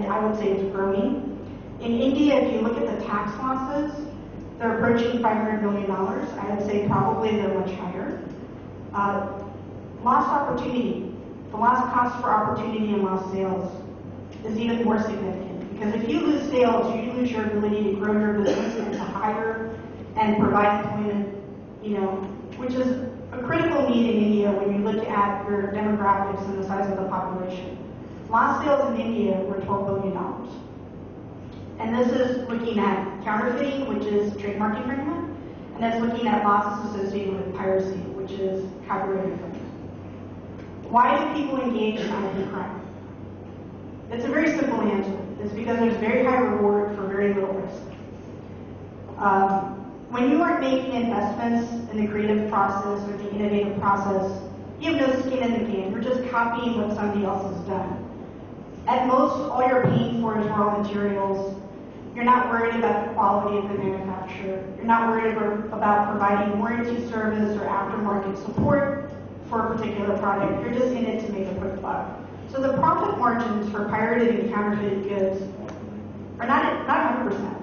and I would say it's growing. In India, if you look at the tax losses, they're approaching $500 million. I would say probably they're much higher. Lost opportunity. The lost cost for opportunity and lost sales is even more significant. Because if you lose sales, you lose your ability to grow your business and to hire and provide employment, which is a critical need in India when you look at your demographics and the size of the population. Lost sales in India were $12 billion. And this is looking at counterfeiting, which is trademark infringement, and that's looking at losses associated with piracy, which is copyright infringement. Why do people engage in IP crime? It's a very simple answer. It's because there's very high reward for very little risk. When you aren't making investments in the creative process or the innovative process, you have no skin in the game. You're just copying what somebody else has done. At most, all you're paying for is raw materials. You're not worried about the quality of the manufacturer. You're not worried about providing warranty service or aftermarket support for a particular product. You're just in it to make a quick buck. So the profit margins for pirated and counterfeited goods are not 100%.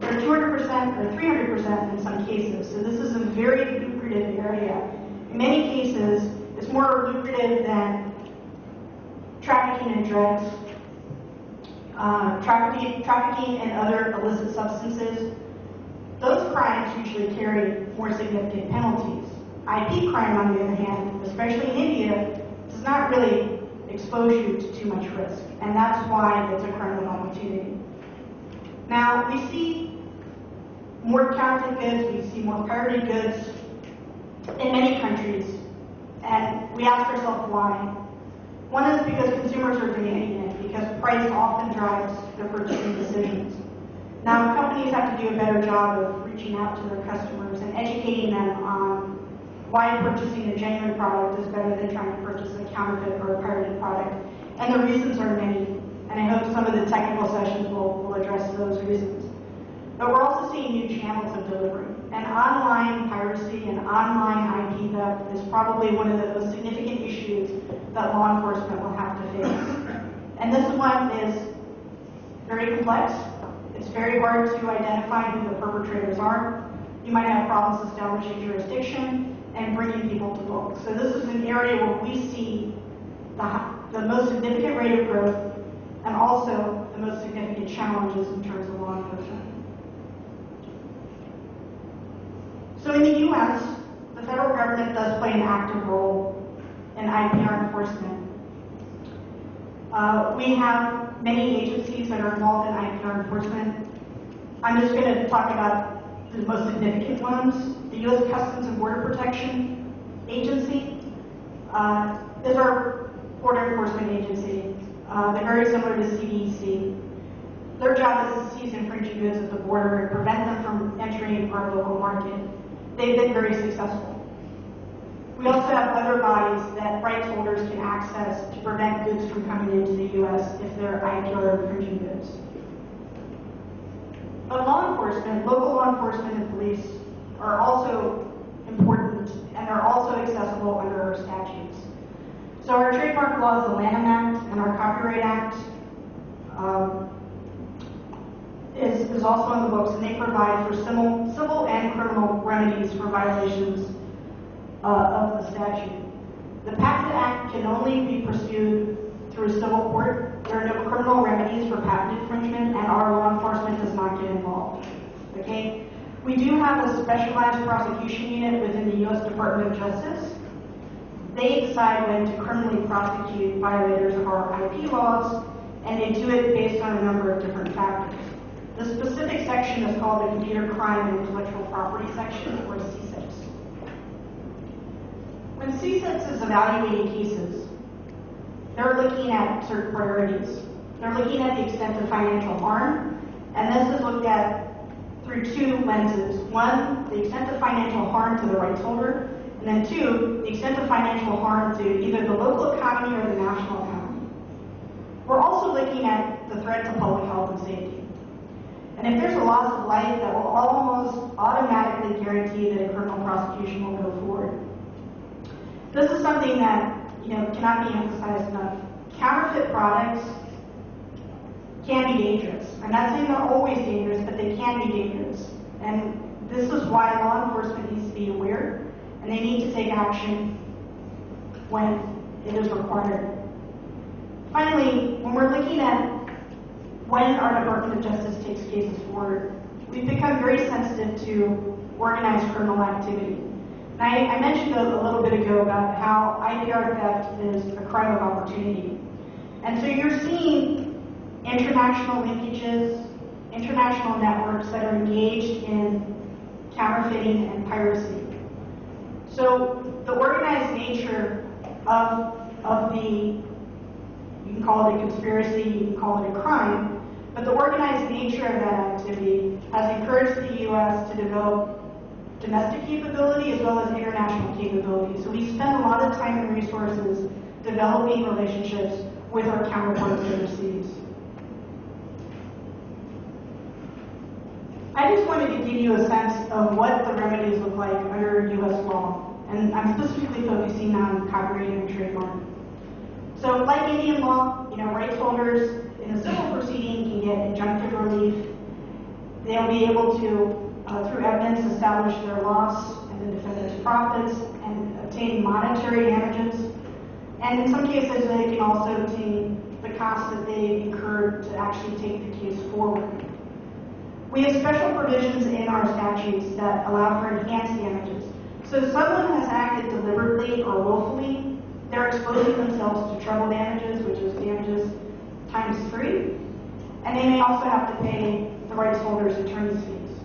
They're 200% or 300% in some cases. So this is a very lucrative area. In many cases, it's more lucrative than trafficking in drugs, trafficking in other illicit substances. Those crimes usually carry more significant penalties. IP crime, on the other hand, especially in India, does not really expose you to too much risk, and that's why it's a crime of opportunity. Now, we see more counterfeit goods, we see more pirated goods in many countries, and we ask ourselves why. One is because consumers are demanding it, because price often drives their purchasing decisions. Now, companies have to do a better job of reaching out to their customers and educating them on why purchasing a genuine product is better than trying to purchase a counterfeit or a pirated product. And the reasons are many, and I hope some of the technical sessions will address those reasons. But we're also seeing new channels of delivery. And online piracy and online IP theft is probably one of the most significant issues that law enforcement will have to face. And this one is very complex. It's very hard to identify who the perpetrators are. You might have problems establishing jurisdiction and bringing people to book. So this is an area where we see the most significant rate of growth and also the most significant challenges in terms of law enforcement. So in the U.S., the federal government does play an active role in IPR enforcement. We have many agencies that are involved in IPR enforcement. I'm just going to talk about the most significant ones. The U.S. Customs and Border Protection Agency is our border enforcement agency. They're very similar to CDC. Their job is to seize infringing goods at the border and prevent them from entering our local market. They've been very successful. We also have other bodies that rights holders can access to prevent goods from coming into the U.S. if they're IPR infringing goods. But law enforcement, local law enforcement and police are also important, and they're also accessible under our statutes. So our trademark law is the Lanham Act, and our Copyright Act is also on the books, and they provide for civil and criminal remedies for violations of the statute. The Patent Act can only be pursued through a civil court. There are no criminal remedies for patent infringement, and our law enforcement does not get involved. Okay? We do have a specialized prosecution unit within the U.S. Department of Justice. They decide when to criminally prosecute violators of our IP laws, and they do it based on a number of different factors. The specific section is called the Computer Crime and Intellectual Property section, or C6. When C6 is evaluating cases, they're looking at certain priorities. They're looking at the extent of financial harm, and this is looked at through two lenses. One, the extent of financial harm to the rights holder, and then two, the extent of financial harm to either the local economy or the national economy. We're also looking at the threat to public health and safety. And if there's a loss of life, that will almost automatically guarantee that a criminal prosecution will go forward. This is something that cannot be emphasized enough. Counterfeit products can be dangerous. I'm not saying they're always dangerous, but they can be dangerous. And this is why law enforcement needs to be aware, and they need to take action when it is required. Finally, when we're looking at when our Department of Justice takes cases forward, we've become very sensitive to organized criminal activity. And I mentioned a little bit ago about how IPR theft is a crime of opportunity. And so you're seeing international linkages, international networks that are engaged in counterfeiting and piracy. So the organized nature of the, you can call it a conspiracy, you can call it a crime, but the organized nature of that activity has encouraged the U.S. to develop domestic capability as well as international capability. So we spend a lot of time and resources developing relationships with our counterparts overseas. I just wanted to give you a sense of what the remedies look like under U.S. law, and I'm specifically focusing on copyright and trademark. So, like Indian law, rights holders in a civil proceeding can get injunctive relief. They'll be able to, through evidence, establish their loss and the defendant's profits and obtain monetary damages. And in some cases, they can also obtain the costs that they incurred to actually take the case forward. We have special provisions in our statutes that allow for enhanced damages. So if someone has acted deliberately or willfully, they're exposing themselves to treble damages, which is damages times 3, and they may also have to pay the rights holders attorney's fees.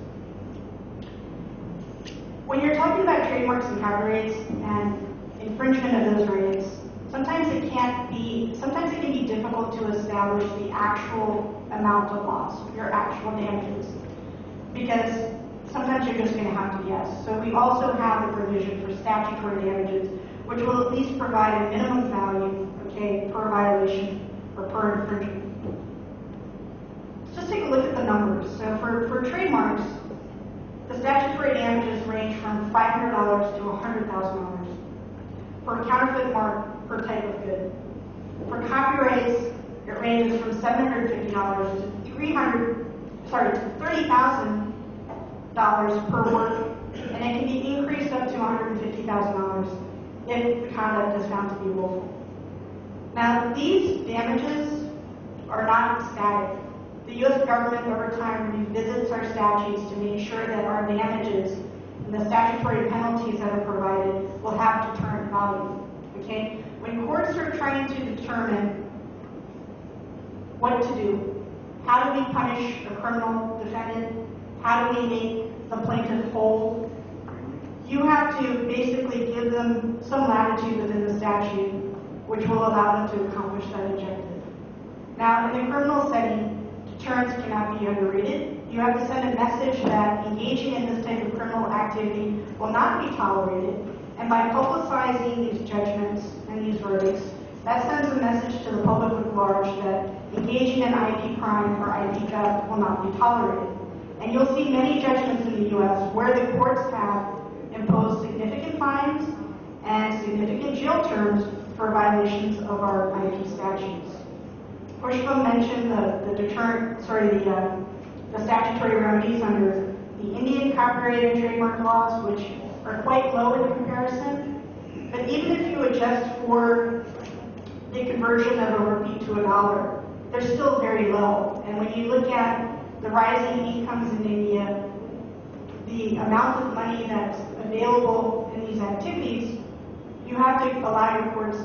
When you're talking about trademarks and copyrights and infringement of those rights, sometimes it can be difficult to establish the actual amount of loss, your actual damages, because sometimes you're just going to have to guess. So we also have a provision for statutory damages, which will at least provide a minimum value, per violation or per infringement. Let's just take a look at the numbers. So for trademarks, the statutory damages range from $500 to $100,000 for a counterfeit mark per type of good. For copyrights, it ranges from $750 to $30,000 per work, and it can be increased up to $150,000 if the conduct is found to be willful. Now, these damages are not static. The U.S. government over time revisits our statutes to make sure that our damages and the statutory penalties that are provided will have deterrent value. When courts are trying to determine what to do, how do we punish a criminal defendant? How do we make the plaintiff whole? You have to basically give them some latitude within the statute, which will allow them to accomplish that objective. Now, in the criminal setting, deterrence cannot be underrated. You have to send a message that engaging in this type of criminal activity will not be tolerated, and by publicizing these judgments and these verdicts, that sends a message to the public at large that engaging in IP crime or IP theft will not be tolerated. And you'll see many judgments in the U.S. where the courts have imposed significant fines and significant jail terms for violations of our IP statutes. Pushpa mentioned the statutory remedies under the Indian copyright and trademark laws, which are quite low in comparison. But even if you adjust for the conversion of a rupee to a dollar, they're still very low. And when you look at the rising incomes in India, the amount of money that's available in these activities, you have to allow your courts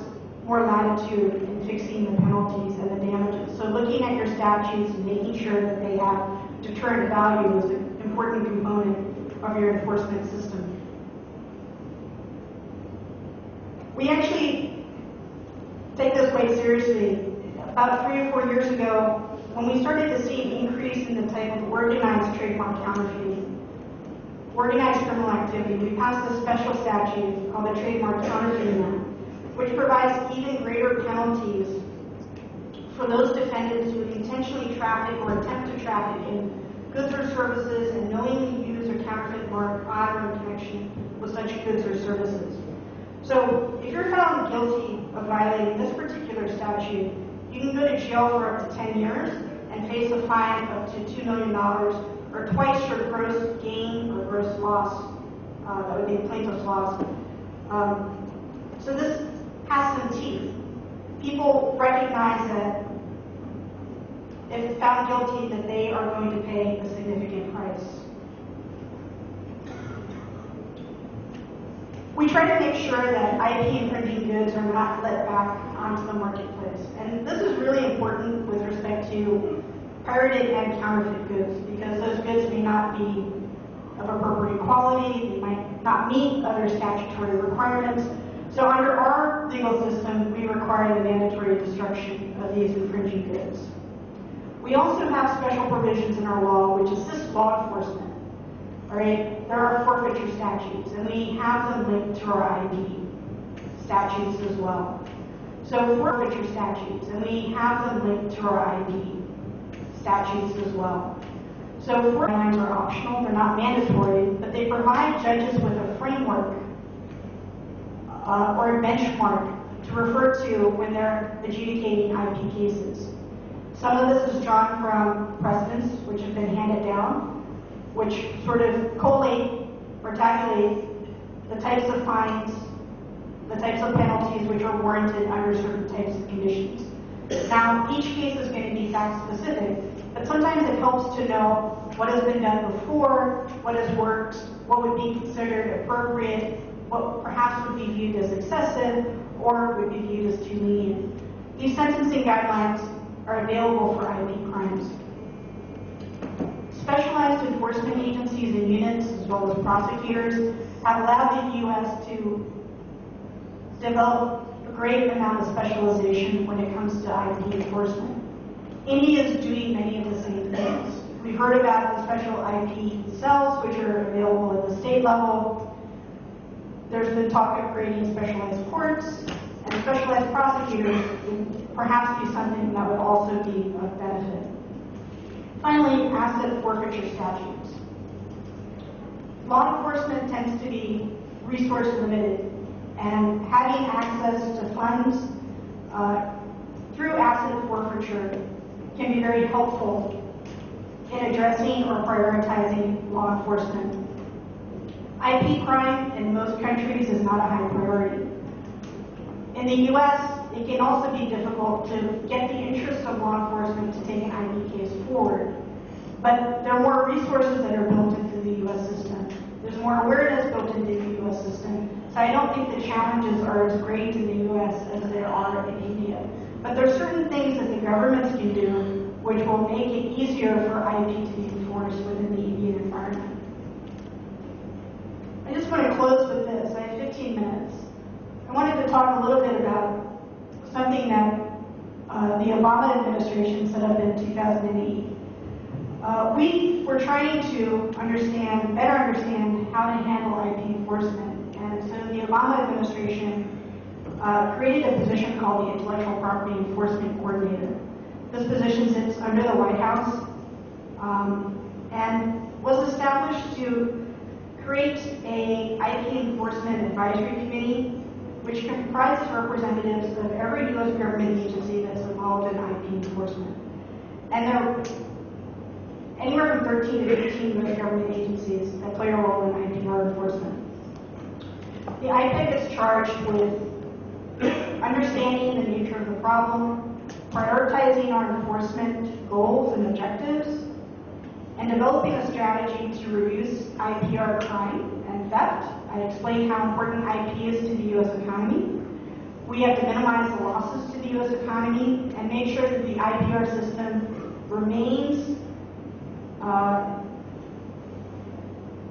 more latitude in fixing the penalties and the damages. So looking at your statutes and making sure that they have deterrent value is an important component of your enforcement system. We actually take this quite seriously. About 3 or 4 years ago, when we started to see an increase in the type of organized trademark counterfeiting, organized criminal activity, we passed a special statute called the Trademark Counterfeiting Act, which provides even greater penalties for those defendants who intentionally traffic or attempt to traffic in goods or services and knowingly use or counterfeit mark on or in connection with such goods or services. So if you're found guilty of violating this particular statute, you can go to jail for up to 10 years and face face a fine up to $2 million or twice your gross gain or gross loss. That would be a plaintiff's loss. So this has some teeth. People recognize that if found guilty, that they are going to pay a significant price. We try to make sure that IP infringing goods are not let back onto the marketplace. And this is really important with respect to pirated and counterfeit goods, because those goods may not be of appropriate quality, they might not meet other statutory requirements. So under our legal system, we require the mandatory destruction of these infringing goods. We also have special provisions in our law which assist law enforcement. All right, there are forfeiture statutes, and we have them linked to our IP statutes as well. So forfeiture statutes, and we have them linked to our IP statutes as well. So guidelines are optional, they're not mandatory, but they provide judges with a framework or a benchmark to refer to when they're adjudicating IP cases. Some of this is drawn from precedents which have been handed down, which sort of collate or tabulate the types of fines, the types of penalties which are warranted under certain types of conditions. Now, each case is going to be fact-specific, but sometimes it helps to know what has been done before, what has worked, what would be considered appropriate, what perhaps would be viewed as excessive, or would be viewed as too lenient. These sentencing guidelines are available for IP crimes. Specialized enforcement agencies and units, as well as prosecutors, have allowed the U.S. to develop a great amount of specialization when it comes to IP enforcement. India is doing many of the same things. We've heard about the special IP cells, which are available at the state level. There's been talk of creating specialized courts, and specialized prosecutors would perhaps be something that would also be of benefit. Finally, asset forfeiture statutes. Law enforcement tends to be resource limited, and having access to funds through asset forfeiture can be very helpful in addressing or prioritizing law enforcement. IP crime in most countries is not a high priority. In the U.S., it can also be difficult to get the interest of law enforcement to take an IP case forward. But there are more resources that are built into the U.S. system. There's more awareness built into the U.S. system. So I don't think the challenges are as great in the U.S. as there are in India. But there are certain things that the governments can do which will make it easier for IP to be enforced within the Indian environment. I just want to close with this. I have 15 minutes. I wanted to talk a little bit about something that the Obama administration set up in 2008. We were trying to better understand how to handle IP enforcement. And so the Obama administration created a position called the Intellectual Property Enforcement Coordinator. This position sits under the White House and was established to create a IP enforcement advisory committee which comprises representatives of every U.S. government agency that's involved in IP enforcement. And there are anywhere from 13 to 15 U.S. government agencies that play a role in IPR enforcement. The IPEC is charged with understanding the nature of the problem, prioritizing our enforcement goals and objectives, and developing a strategy to reduce IPR crime and theft. I explained how important IP is to the U.S. economy. We have to minimize the losses to the U.S. economy and make sure that the IPR system remains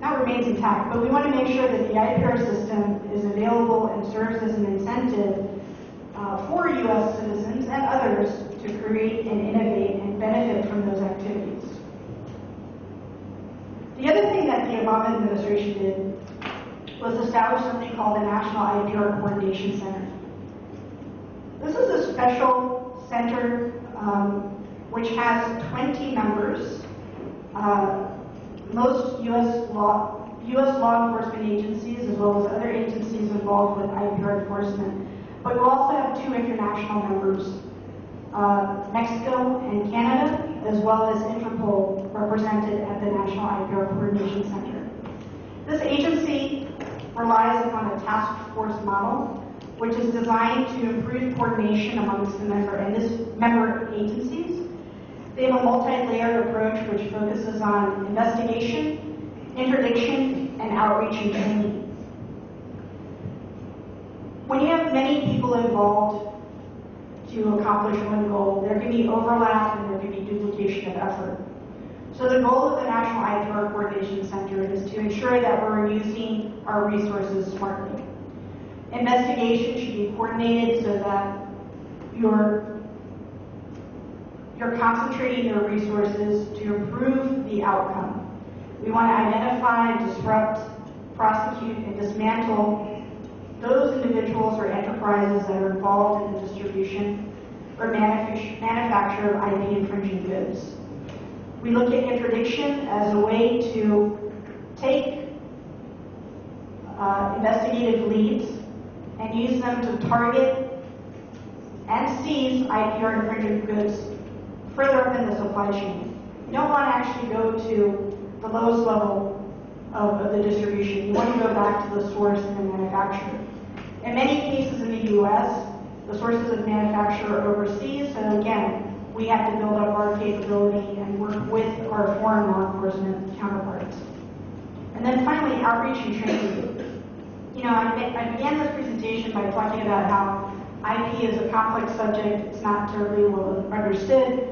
not remains intact, but we want to make sure that the IPR system is available and serves as an incentive for U.S. citizens and others to create and innovate and benefit from those activities. The other thing that the Obama administration did was establish something called the National IPR Coordination Center. This is a special center which has 20 members. Most U.S. law enforcement agencies, as well as other agencies involved with IPR enforcement. But we also have 2 international members, Mexico and Canada, as as well as Interpol represented at the National IPR Coordination Center. This agency relies upon a task force model, which is designed to improve coordination amongst the member agencies. They have a multi-layered approach which focuses on investigation, interdiction, and outreach and training. When you have many people involved to accomplish one goal, there can be overlap and there can be duplication of effort. So the goal of the National IPR Coordination Center is to ensure that we're using our resources smartly. Investigation should be coordinated so that you're concentrating your resources to improve the outcome. We want to identify, disrupt, prosecute, and dismantle those individuals or enterprises that are involved in the distribution or manufacture of IP infringing goods. We look at interdiction as a way to take investigative leads and use them to target and seize IPR infringing goods further up in the supply chain. You don't want to actually go to the lowest level of the distribution. You want to go back to the source and the manufacturer. In many cases in the U.S., the sources of manufacture are overseas, so again, we have to build up our capability and work with our foreign law enforcement counterparts. And then finally, outreach and training. You know, I began this presentation by talking about how IP is a complex subject. It's not terribly well understood.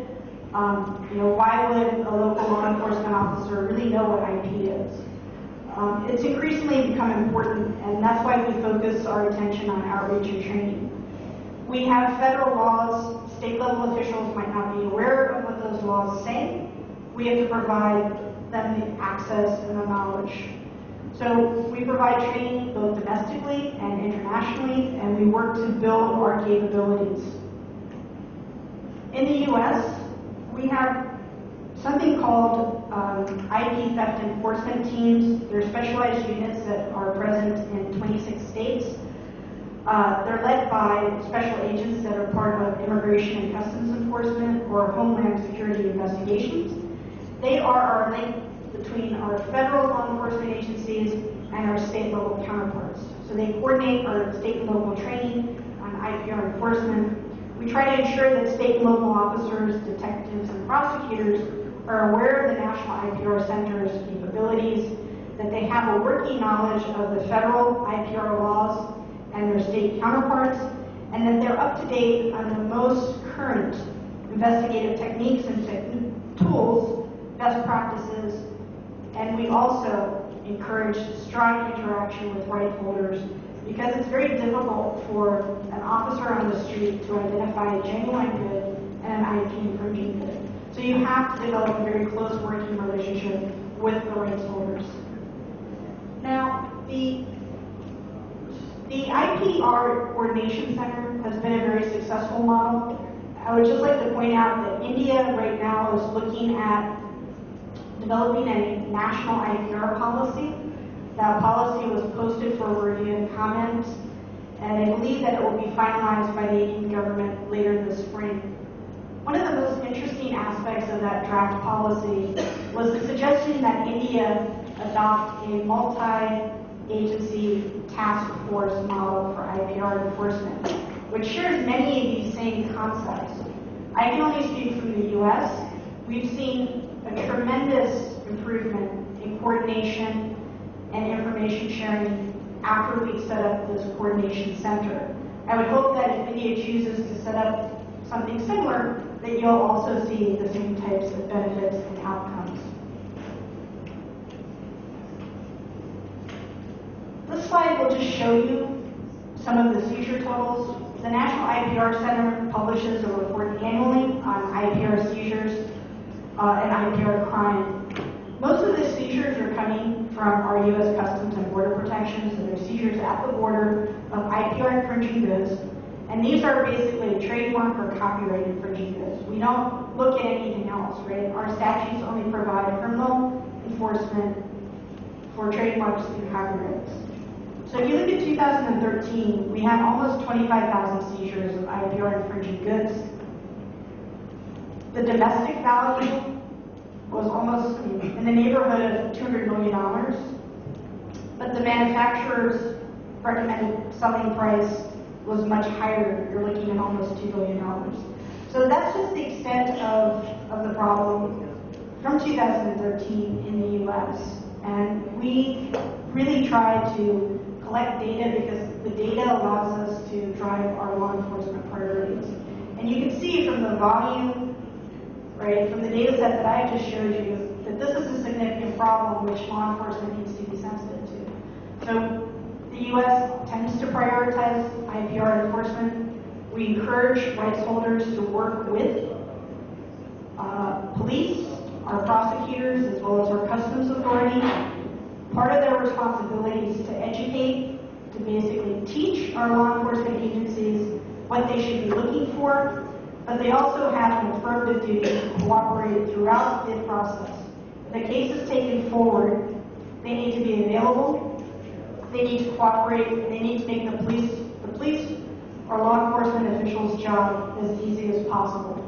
You know, why would a local law enforcement officer really know what IP is? It's increasingly become important, and that's why we focus our attention on outreach and training. We have federal laws. State level officials might not be aware of what those laws say. We have to provide them the access and the knowledge. So we provide training both domestically and internationally, and we work to build our capabilities. In the U.S., we have something called IP theft enforcement teams. They're specialized units that are present in 26 states. They're led by special agents that are part of Immigration and Customs Enforcement or Homeland Security investigations. They are our link between our federal law enforcement agencies and our state level counterparts. So they coordinate our state and local training on IPR enforcement. We try to ensure that state and local officers, detectives, and prosecutors are aware of the National IPR Center's capabilities, that they have a working knowledge of the federal IPR laws and their state counterparts, and that they're up to date on the most current investigative techniques and tools, best practices, and we also encourage strong interaction with right holders because it's very difficult for an officer on the street to identify a genuine good and an IP infringing good. So you have to develop a very close working relationship with the rights holders. Now, the IPR Coordination Center has been a very successful model. I would just like to point out that India right now is looking at developing a national IPR policy. That policy was posted for review and comment, and I believe that it will be finalized by the Indian government later this spring. One of the most interesting aspects of that draft policy was the suggestion that India adopt a multi-agency task force model for IPR enforcement, which shares many of these same concepts. I can only speak from the U.S. We've seen a tremendous improvement in coordination and information sharing after we set up this coordination center. I would hope that if India chooses to set up something similar, that you'll also see the same types of benefits and outcomes. This slide will just show you some of the seizure totals. The National IPR Center publishes a report annually on IPR seizures and IPR crime. Most of the seizures are coming from our U.S. Customs and Border Protection, so they're seizures at the border of IPR infringing goods. And these are basically trademark or copyright infringing goods. We don't look at anything else, right? Our statutes only provide criminal enforcement for trademarks and copyrights. So if you look at 2013, we had almost 25,000 seizures of IPR infringing goods. The domestic value was almost in the neighborhood of $200 million, but the manufacturer's recommended selling price was much higher. You're looking at almost $2 billion. So that's just the extent of the problem from 2013 in the U.S. And we really try to collect data because the data allows us to drive our law enforcement priorities. And you can see from the volume, right, from the data set that I just showed you, that this is a significant problem which law enforcement needs to be sensitive to. So the U.S. tends to prioritize IPR enforcement. We encourage rights holders to work with police, our prosecutors, as well as our customs authority. Part of their responsibility is to educate, to basically teach our law enforcement agencies what they should be looking for, but they also have an affirmative duty to cooperate throughout the process. If the case is taken forward, they need to be available, they need to cooperate, and they need to make the police or law enforcement officials' job as easy as possible.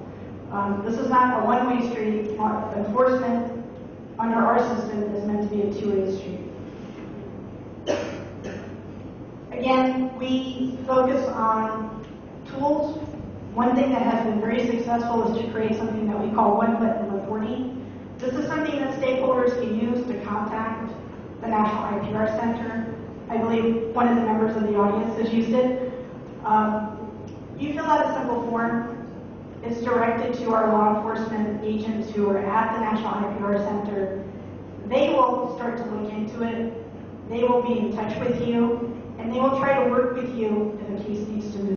This is not a one-way street. Enforcement under our system is meant to be a two-way street. Again, we focus on tools. One thing that has been very successful is to create something that we call one-button reporting. This is something that stakeholders can use to contact the National IPR Center. I believe one of the members of the audience has used it. You fill out a simple form. It's directed to our law enforcement agents who are at the National IPR Center. They will start to look into it. They will be in touch with you, and they will try to work with you if a case needs to move.